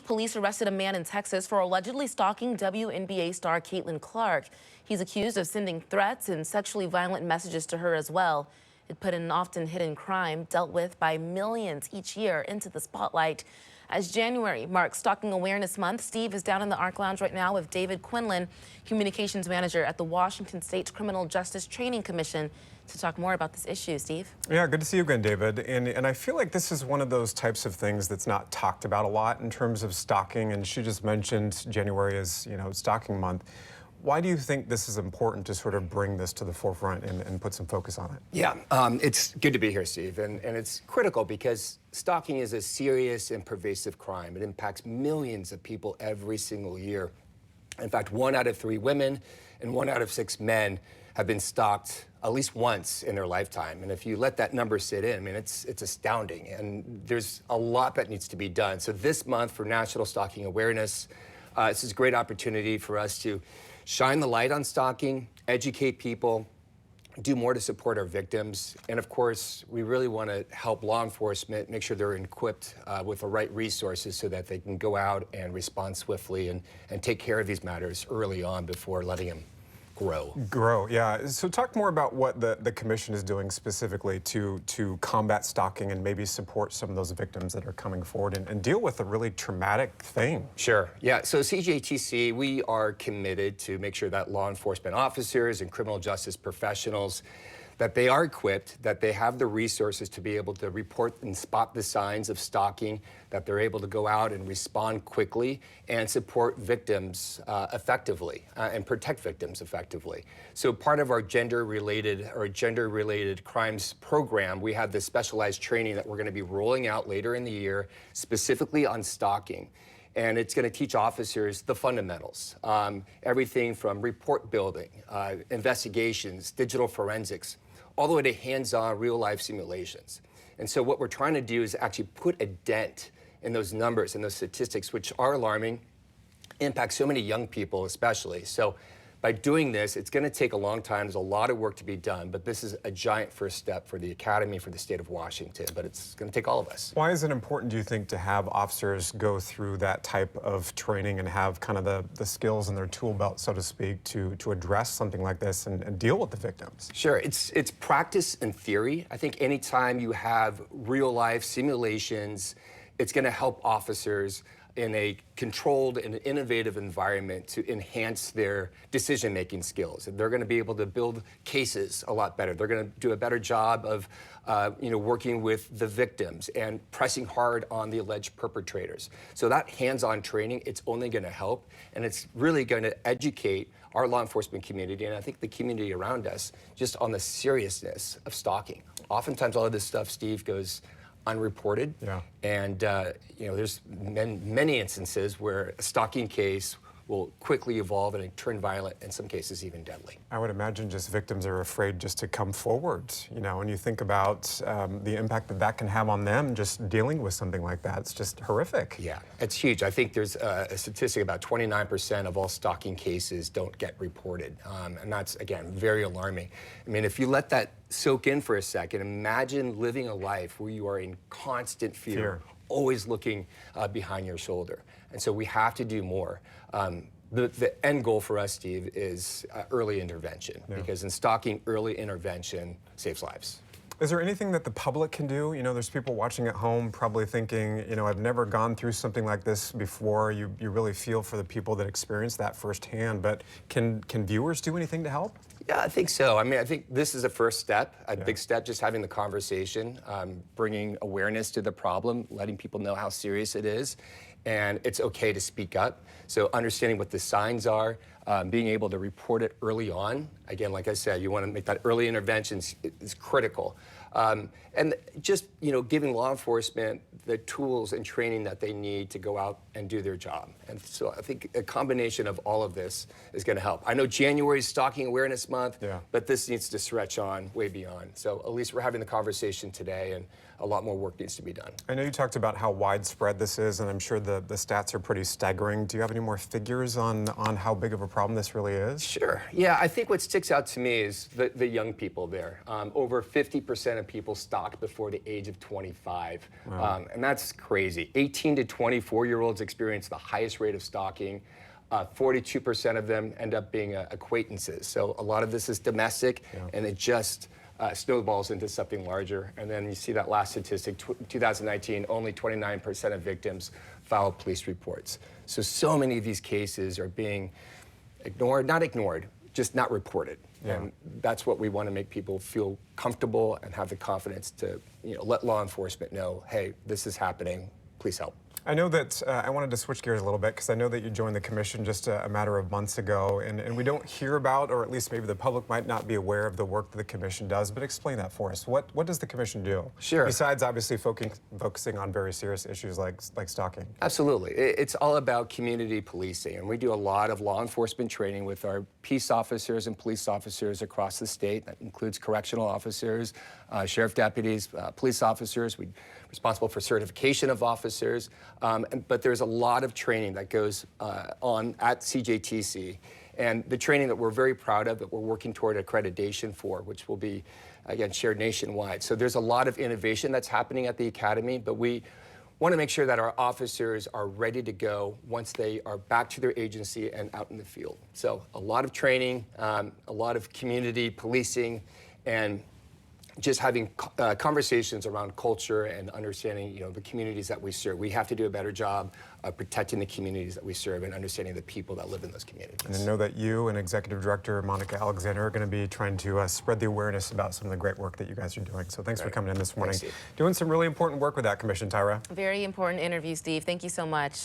Police arrested a man in Texas for allegedly stalking WNBA star Clark. He's accused of sending threats and sexually violent messages to her as well. It put an often hidden crime dealt with by millions each year into the spotlight. As January marks Stalking Awareness Month, Steve is down in the ARC Lounge right now with David Quinlan, Communications Manager at the Washington State Criminal Justice Training Commission, to talk more about this issue. Steve? Yeah, good to see you again, David. And I feel like this is one of those types of things that's not talked about a lot in terms of stalking. And she just mentioned January is, Stalking Month. Why do you think this is important to sort of bring this to the forefront and put some focus on it? Yeah, it's good to be here, Steve, and it's critical because stalking is a serious and pervasive crime. It impacts millions of people every single year. In fact, 1 out of 3 women and 1 out of 6 men have been stalked at least once in their lifetime. And if you let that number sit in, I mean, it's astounding. And there's a lot that needs to be done. So this month for National Stalking Awareness, this is a great opportunity for us to shine the light on stalking, educate people, do more to support our victims. And of course, we really want to help law enforcement make sure they're equipped with the right resources so that they can go out and respond swiftly and take care of these matters early on before letting them grow, yeah. So talk more about what the commission is doing specifically to combat stalking and maybe support some of those victims that are coming forward and deal with a really traumatic thing. Sure, yeah. So CJTC, we are committed to make sure that law enforcement officers and criminal justice professionals, that they are equipped, that they have the resources to be able to report and spot the signs of stalking, that they're able to go out and respond quickly and support victims effectively and protect victims effectively. So part of our gender-related crimes program, we have this specialized training that we're going to be rolling out later in the year specifically on stalking. And it's going to teach officers the fundamentals, everything from report building, investigations, digital forensics, all the way to hands-on real-life simulations. And so what we're trying to do is actually put a dent in those numbers and those statistics, which are alarming, impact so many young people especially. So by doing this, it's going to take a long time. There's a lot of work to be done, but this is a giant first step for the Academy, for the state of Washington, but it's going to take all of us. Why is it important, do you think, to have officers go through that type of training and have kind of the skills in their tool belt, so to speak, to address something like this and deal with the victims? Sure, it's practice and theory. I think anytime you have real-life simulations, it's going to help officers in a controlled and innovative environment to enhance their decision-making skills. They're going to be able to build cases a lot better. They're going to do a better job of working with the victims and pressing hard on the alleged perpetrators. So that hands-on training, it's only going to help, and it's really going to educate our law enforcement community, and I think the community around us, just on the seriousness of stalking. Oftentimes all of this stuff, Steve, goes unreported. Yeah. And there's many instances where a stalking case will quickly evolve and turn violent, in some cases even deadly. I would imagine just victims are afraid just to come forward, when you think about the impact that can have on them just dealing with something like that. It's just horrific. Yeah, it's huge. I think there's a statistic about 29% of all stalking cases don't get reported. And that's, again, very alarming. I mean, if you let that soak in for a second, imagine living a life where you are in constant fear. Always looking behind your shoulder. And so we have to do more. The end goal for us, Steve, is early intervention, because in stalking, early intervention saves lives. Is there anything that the public can do? There's people watching at home probably thinking, I've never gone through something like this before. You really feel for the people that experience that firsthand, but can viewers do anything to help? Yeah, I think so. I mean, I think this is a first step, a big step, just having the conversation, bringing awareness to the problem, letting people know how serious it is, and it's okay to speak up. So understanding what the signs are, being able to report it early on. Again, like I said, you want to make that early intervention is critical. And just, giving law enforcement the tools and training that they need to go out and do their job. And so I think a combination of all of this is going to help. I know January is Stalking Awareness Month, but this needs to stretch on way beyond. So at least we're having the conversation today, and a lot more work needs to be done. I know you talked about how widespread this is, and I'm sure the stats are pretty staggering. Do you have any more figures on how big of a problem this really is? Sure. Yeah, I think what sticks out to me is the young people there. Over 50% of people stalked before the age of 25. Wow. And that's crazy. 18 to 24-year-olds experience the highest rate of stalking. 42% of them end up being acquaintances. So a lot of this is domestic, and it just snowballs into something larger. And then you see that last statistic, 2019, only 29% of victims filed police reports. So many of these cases are being ignored, not ignored, just not reported. Yeah. And that's what we want to make people feel comfortable and have the confidence to, let law enforcement know, hey, this is happening, please help. I know that I wanted to switch gears a little bit because I know that you joined the commission just a matter of months ago, and we don't hear about, or at least maybe the public might not be aware of the work that the commission does, but explain that for us. What does the commission do? Sure. Besides obviously focusing on very serious issues like stalking. Absolutely. It's all about community policing, and we do a lot of law enforcement training with our peace officers and police officers across the state. That includes correctional officers, sheriff deputies, police officers. We're responsible for certification of officers. But there's a lot of training that goes on at CJTC, and the training that we're very proud of, that we're working toward accreditation for, which will be, again, shared nationwide. So there's a lot of innovation that's happening at the academy, but we want to make sure that our officers are ready to go once they are back to their agency and out in the field. So a lot of training, a lot of community policing, and just having conversations around culture and understanding, the communities that we serve. We have to do a better job of protecting the communities that we serve and understanding the people that live in those communities. And I know that you and Executive Director Monica Alexander are going to be trying to spread the awareness about some of the great work that you guys are doing. So thanks for coming in this morning. Thanks, Steve. Doing some really important work with that commission, Tyra. Very important interview, Steve. Thank you so much.